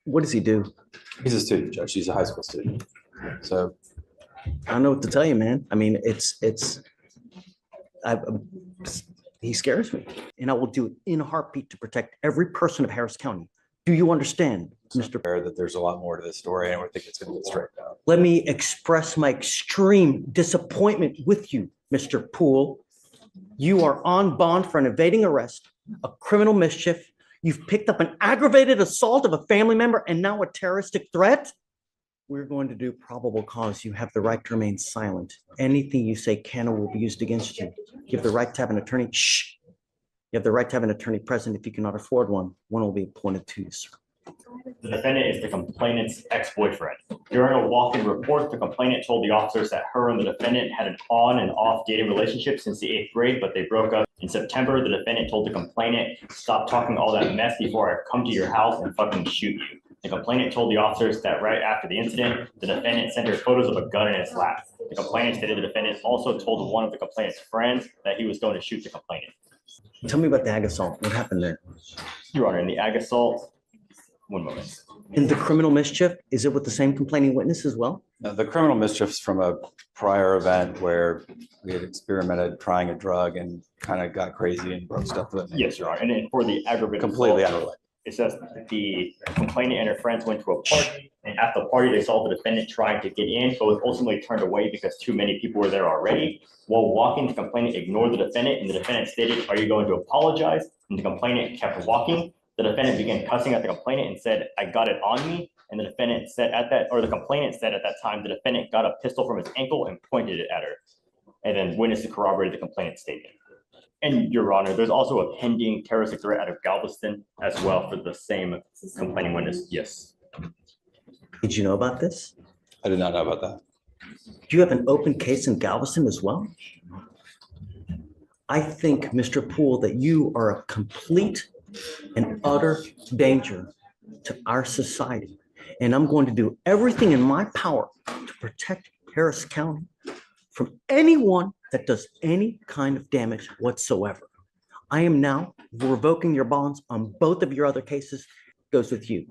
What does he do? He's a student, Judge. He's a high school student. So I don't know what to tell you, man. I mean, I, he scares me, and I will do it in a heartbeat to protect every person of Harris County. Do you understand, Mr. aware that there's a lot more to this story, and we think it's going to get straightened out. Let me express my extreme disappointment with you, Mr. Poole. You are on bond for an evading arrest, a criminal mischief. You've picked up an aggravated assault of a family member and now a terroristic threat. We're going to do probable cause. You have the right to remain silent. Anything you say can or will be used against you. You have the right to have an attorney. Shh. You have the right to have an attorney present if you cannot afford one. One will be appointed to you, sir. The defendant is the complainant's ex-boyfriend. During a walk-in report, the complainant told the officers that her and the defendant had an on and off dating relationship since the 8th grade, but they broke up. In September, the defendant told the complainant, "Stop talking all that mess before I come to your house and fucking shoot you." The complainant told the officers that right after the incident, the defendant sent her photos of a gun in his lap. The complainant stated the defendant also told one of the complainant's friends that he was going to shoot the complainant. Tell me about the ag assault. What happened there? Your Honor, in the ag assault, one moment. In the criminal mischief, is it with the same complaining witness as well? The criminal mischief's from a prior event where we had experimented trying a drug and kind of got crazy and broke stuff with it. Yes, Your Honor. And then for the aggravated Completely assault, unrelated. it says the complainant and her friends went to a party, and at the party, they saw the defendant trying to get in, but was ultimately turned away because too many people were there already. While walking, the complainant ignored the defendant, and the defendant stated, "Are you going to apologize?" And the complainant kept walking. The defendant began cussing at the complainant and said, "I got it on me." And the defendant said the complainant said at that time, the defendant got a pistol from his ankle and pointed it at her. And then witnesses corroborated the complainant's statement. And Your Honor, there's also a pending terroristic threat out of Galveston as well for the same complaining witness. Yes. Did you know about this? I did not know about that. Do you have an open case in Galveston as well? I think, Mr. Poole, that you are a complete and utter danger to our society. And I'm going to do everything in my power to protect Harris County from anyone that does any kind of damage whatsoever. I am now revoking your bonds on both of your other cases. Goes with you.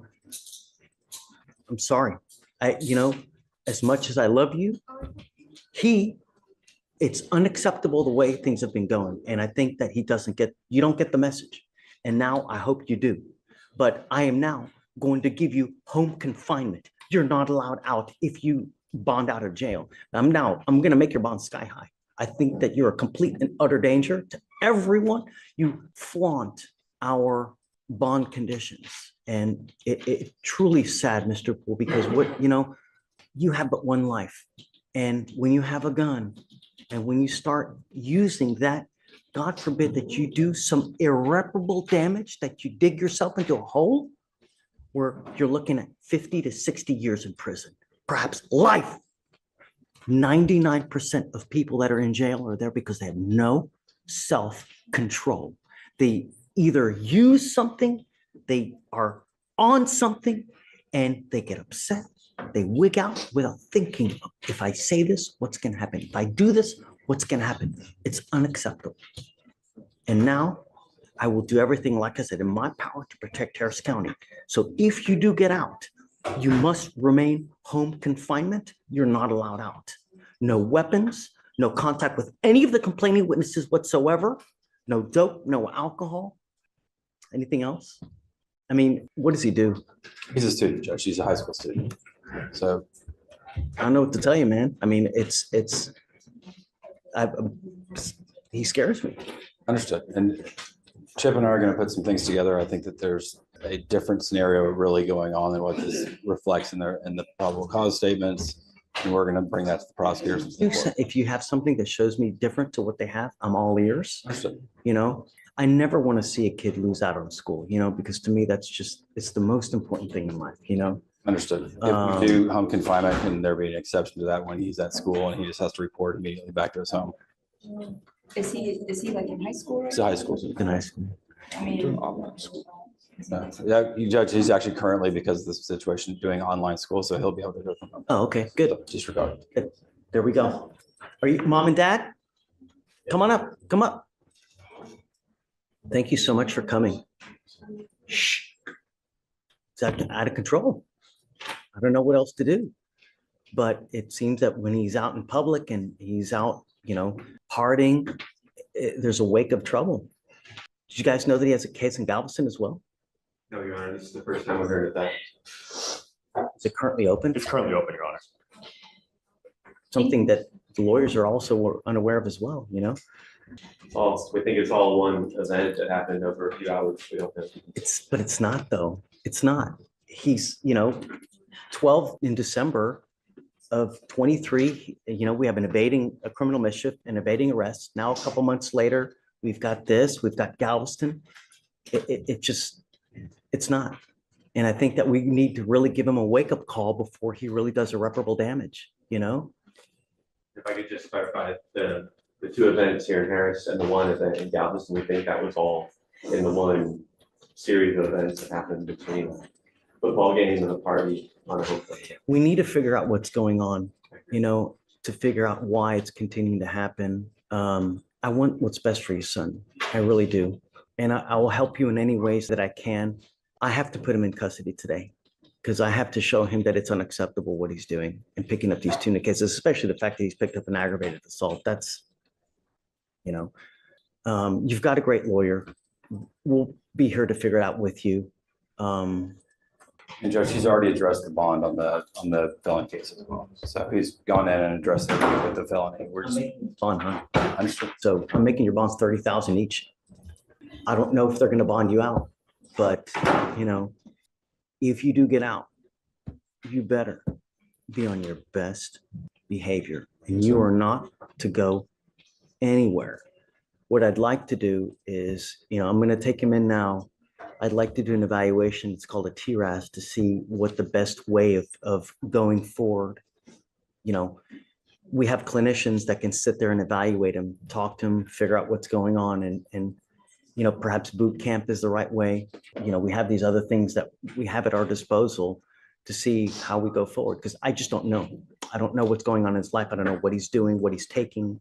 I'm sorry. As much as I love you, it's unacceptable the way things have been going. And I think that you don't get the message. And now I hope you do. But I am now going to give you home confinement. You're not allowed out if you bond out of jail. I'm going to make your bond sky high. I think that you're a complete and utter danger to everyone. You flaunt our bond conditions. And it truly sad, Mr. Poole, because you have but one life. And when you have a gun and when you start using that, God forbid that you do some irreparable damage, that you dig yourself into a hole where you're looking at 50 to 60 years in prison, perhaps life. 99% of people that are in jail are there because they have no self-control. They either use something, they are on something, and they get upset. They wig out without thinking, if I say this, what's going to happen? If I do this, what's going to happen? It's unacceptable. And now I will do everything, like I said, in my power to protect Harris County. So if you do get out, you must remain home confinement. You're not allowed out. No weapons, no contact with any of the complaining witnesses whatsoever, no dope, no alcohol. Anything else? I mean, what does he do? He's a student, Judge. He's a high school student. So I don't know what to tell you, man. I mean, he scares me. understood. And Chip and I are going to put some things together. I think that there's a different scenario really going on than what this reflects in the probable cause statements. And we're going to bring that to the prosecutors. If you have something that shows me different to what they have, I'm all ears. Understood. I never want to see a kid lose out on school, because to me, it's the most important thing in life, Understood. If we do home confinement, can there be an exception to that when he's at school and he just has to report immediately back to his home? Is he like in high school? He's a high school student. in high school. I mean, Yeah, you judge, he's actually currently, because of the situation, doing online school, so he'll be able to do it from home. Oh, okay, good. So disregard. Good. There we go. Are you mom and dad? Come on up, come up. Thank you so much for coming. Shh. It's out of control. I don't know what else to do. But it seems that when he's out in public and he's out, partying, there's a wake of trouble. Did you guys know that he has a case in Galveston as well? No, Your Honor, this is the first time I've heard of that. Is it currently open? It's currently open, Your Honor. Something that the lawyers are also unaware of as well, We think it's all one event that happened over a few hours. We don't know. But it's not though. It's not. He's, 12 in December of 23, we have a criminal mischief and evading arrest. Now, a couple months later, we've got Galveston. It's not. And I think that we need to really give him a wake-up call before he really does irreparable damage, If I could just clarify, the two events here in Harris and the one event in Galveston, we think that was all in the one series of events that happened between a football game and a party on a hotel. We need to figure out what's going on, to figure out why it's continuing to happen. I want what's best for your son. I really do. And I will help you in any ways that I can. I have to put him in custody today because I have to show him that it's unacceptable what he's doing and picking up these tuna cases, especially the fact that he's picked up an aggravated assault. That's, you've got a great lawyer. We'll be here to figure it out with you. And Judge, he's already addressed the bond on the felony case as well. So he's gone in and addressed it with the felony. We're just Bond, huh? understood. So I'm making your bonds 30,000 each. I don't know if they're going to bond you out, but if you do get out, you better be on your best behavior, and you are not to go anywhere. What I'd like to do is, I'm going to take him in now. I'd like to do an evaluation. It's called a TRAS to see what the best way of going forward. We have clinicians that can sit there and evaluate him, talk to him, figure out what's going on, and perhaps boot camp is the right way. We have these other things that we have at our disposal to see how we go forward, because I just don't know. I don't know what's going on in his life. I don't know what he's doing, what he's taking,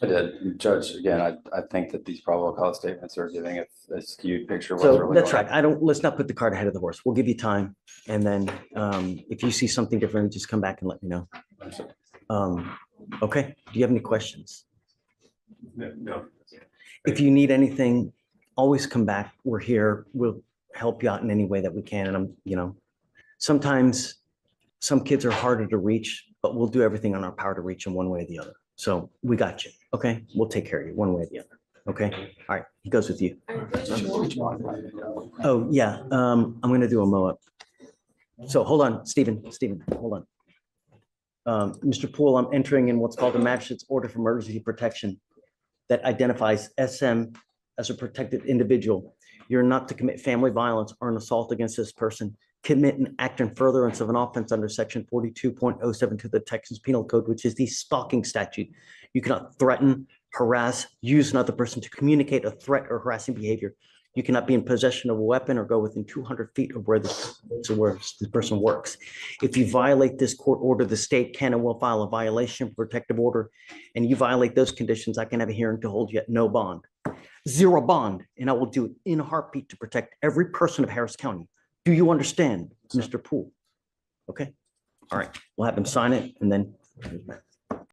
I did. Judge, again, I think that these probable cause statements are giving a skewed picture of what's So really that's going right. Let's not put the cart ahead of the horse. We'll give you time. And then if you see something different, just come back and let me know. on. Okay. Do you have any questions? No. If you need anything, always come back. We're here. We'll help you out in any way that we can. And sometimes some kids are harder to reach, but we'll do everything on our power to reach them one way or the other. So we got you. Okay. We'll take care of you one way or the other. Okay. All right. He goes with you. Oh, yeah. I'm going to do a mow up. So hold on, Stephen, hold on. Mr. Poole, I'm entering in what's called the magistrate's order for emergency protection that identifies SM as a protected individual. You're not to commit family violence or an assault against this person, commit an act in furtherance of an offense under section 42.072 of the Texas Penal Code, which is the stalking statute. You cannot threaten, harass, use another person to communicate a threat or harassing behavior. You cannot be in possession of a weapon or go within 200 feet of where the person works. If you violate this court order, the state can and will file a violation protective order, and you violate those conditions, I can have a hearing to hold you at no bond. Zero bond, and I will do it in a heartbeat to protect every person of Harris County. Do you understand, Mr. Poole? Okay. All right. We'll have him sign it and then